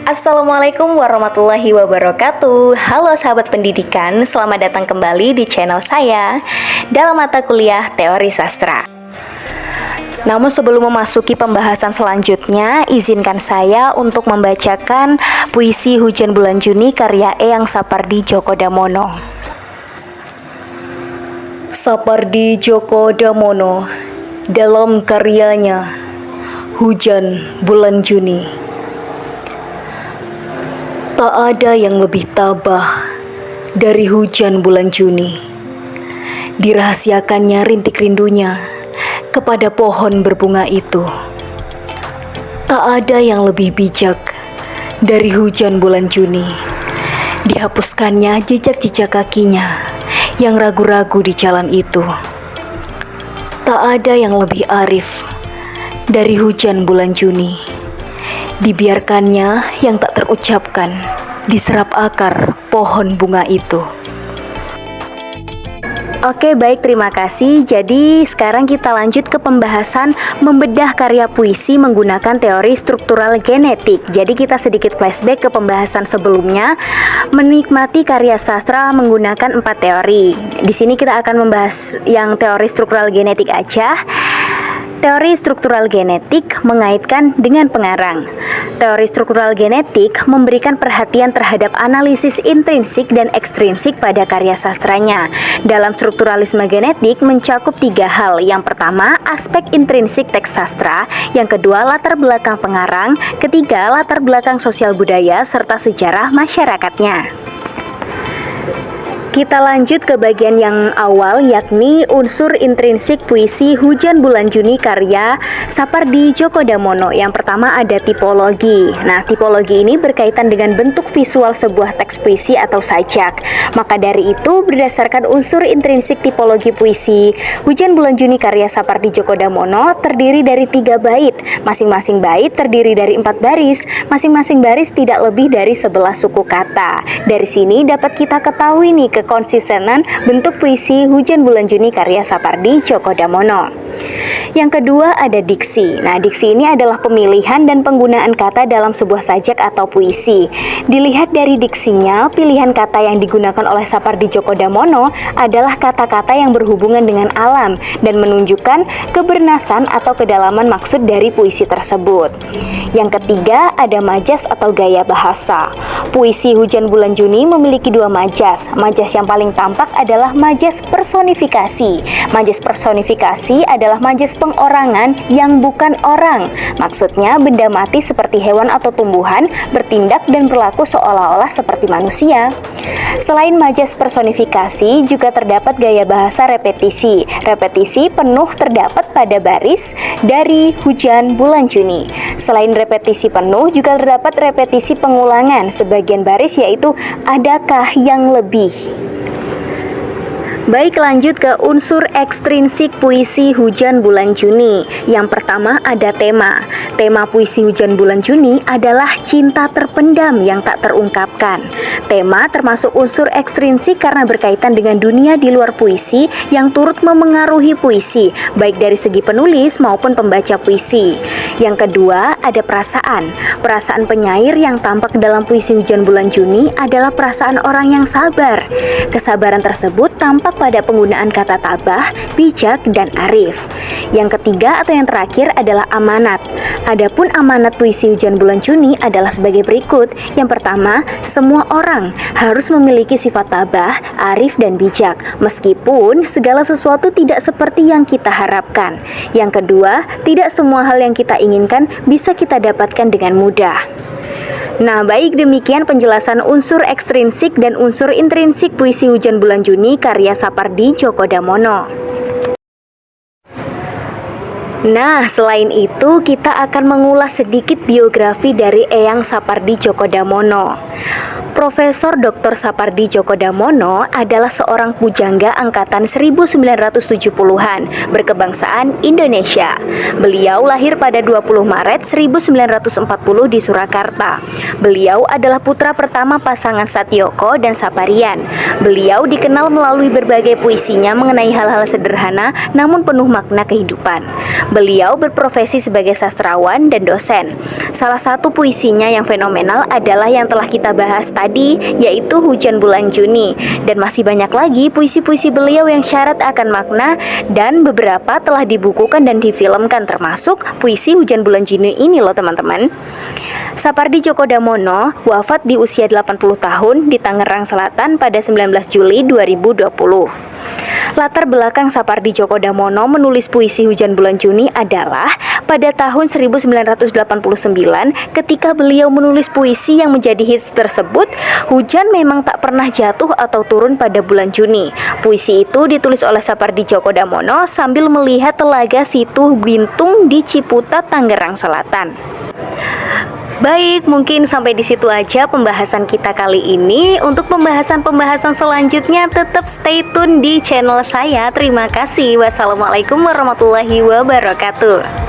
Assalamualaikum warahmatullahi wabarakatuh. Halo sahabat pendidikan, selamat datang kembali di channel saya dalam mata kuliah Teori Sastra. Namun sebelum memasuki pembahasan selanjutnya, izinkan saya untuk membacakan puisi Hujan Bulan Juni karya Eyang Sapardi Djoko Damono. Sapardi Djoko Damono dalam karyanya Hujan Bulan Juni. Tak ada yang lebih tabah dari hujan bulan Juni. Dirahasiakannya rintik rindunya kepada pohon berbunga itu. Tak ada yang lebih bijak dari hujan bulan Juni. Dihapuskannya jejak-jejak kakinya yang ragu-ragu di jalan itu. Tak ada yang lebih arif dari hujan bulan Juni. Dibiarkannya yang tak terucapkan diserap akar pohon bunga itu. Oke, baik, terima kasih. Jadi sekarang kita lanjut ke pembahasan membedah karya puisi menggunakan teori struktural genetik. Jadi kita sedikit flashback ke pembahasan sebelumnya, menikmati karya sastra menggunakan 4 teori. Di sini kita akan membahas yang teori struktural genetik aja. Teori struktural genetik mengaitkan dengan pengarang. Teori struktural genetik memberikan perhatian terhadap analisis intrinsik dan ekstrinsik pada karya sastranya. Dalam strukturalisme genetik mencakup 3 hal. Yang pertama, aspek intrinsik teks sastra. Yang kedua, latar belakang pengarang. Ketiga, latar belakang sosial budaya serta sejarah masyarakatnya. Kita lanjut ke bagian yang awal, yakni unsur intrinsik puisi Hujan Bulan Juni karya Sapardi Djoko Damono. Yang pertama ada tipologi. Nah, tipologi ini berkaitan dengan bentuk visual sebuah teks puisi atau sajak. Maka dari itu, berdasarkan unsur intrinsik tipologi puisi Hujan Bulan Juni karya Sapardi Djoko Damono terdiri dari 3 bait. Masing-masing bait terdiri dari 4 baris. Masing-masing baris tidak lebih dari 11 suku kata. Dari sini dapat kita ketahui nih konsistenan bentuk puisi Hujan Bulan Juni karya Sapardi Djoko Damono. Yang kedua ada diksi. Nah, diksi ini adalah pemilihan dan penggunaan kata dalam sebuah sajak atau puisi. Dilihat dari diksinya, pilihan kata yang digunakan oleh Sapardi Djoko Damono adalah kata-kata yang berhubungan dengan alam dan menunjukkan kebernasan atau kedalaman maksud dari puisi tersebut. Yang ketiga ada majas atau gaya bahasa. Puisi Hujan Bulan Juni memiliki 2 majas. Majas yang paling tampak adalah majas personifikasi. Majas personifikasi adalah majas pengorangan yang bukan orang. Maksudnya benda mati seperti hewan atau tumbuhan bertindak dan berlaku seolah-olah seperti manusia. Selain majas personifikasi, juga terdapat gaya bahasa repetisi. Repetisi penuh terdapat pada baris dari Hujan Bulan Juni. Selain repetisi penuh, juga terdapat repetisi pengulangan sebagian baris, yaitu adakah yang lebih. Baik, lanjut ke unsur ekstrinsik puisi Hujan Bulan Juni. Yang pertama ada tema. Tema puisi Hujan Bulan Juni adalah cinta terpendam yang tak terungkapkan. Tema termasuk unsur ekstrinsik karena berkaitan dengan dunia di luar puisi yang turut memengaruhi puisi, baik dari segi penulis maupun pembaca puisi. Yang kedua ada perasaan. Perasaan penyair yang tampak dalam puisi Hujan Bulan Juni adalah perasaan orang yang sabar. Kesabaran tersebut tampak pada penggunaan kata tabah, bijak, dan arif. Yang ketiga atau yang terakhir adalah amanat. Adapun amanat puisi Hujan Bulan Juni adalah sebagai berikut. Yang pertama, semua orang harus memiliki sifat tabah, arif, dan bijak, meskipun segala sesuatu tidak seperti yang kita harapkan. Yang kedua, tidak semua hal yang kita inginkan bisa kita dapatkan dengan mudah. Nah, baik, demikian penjelasan unsur ekstrinsik dan unsur intrinsik puisi Hujan Bulan Juni karya Sapardi Djoko Damono. Nah, selain itu kita akan mengulas sedikit biografi dari Eyang Sapardi Djoko Damono. Profesor Dr. Sapardi Djoko Damono adalah seorang pujangga angkatan 1970-an berkebangsaan Indonesia. Beliau lahir pada 20 Maret 1940 di Surakarta. Beliau adalah putra pertama pasangan Satyoko dan Saparian. Beliau dikenal melalui berbagai puisinya mengenai hal-hal sederhana namun penuh makna kehidupan. Beliau berprofesi sebagai sastrawan dan dosen. Salah satu puisinya yang fenomenal adalah yang telah kita bahas tadi, yaitu Hujan Bulan Juni. Dan masih banyak lagi puisi-puisi beliau yang syarat akan makna dan beberapa telah dibukukan dan difilmkan, termasuk puisi Hujan Bulan Juni ini loh teman-teman. Sapardi Djoko Damono wafat di usia 80 tahun di Tangerang Selatan pada 19 Juli 2020. Latar belakang Sapardi Djoko Damono menulis puisi Hujan Bulan Juni adalah pada tahun 1989 ketika beliau menulis puisi yang menjadi hits tersebut, hujan memang tak pernah jatuh atau turun pada bulan Juni. Puisi itu ditulis oleh Sapardi Djoko Damono sambil melihat telaga Situ Bintung di Ciputat, Tangerang Selatan. Baik, mungkin sampai di situ aja pembahasan kita kali ini. Untuk pembahasan-pembahasan selanjutnya tetap stay tune di channel saya. Terima kasih. Wassalamualaikum warahmatullahi wabarakatuh.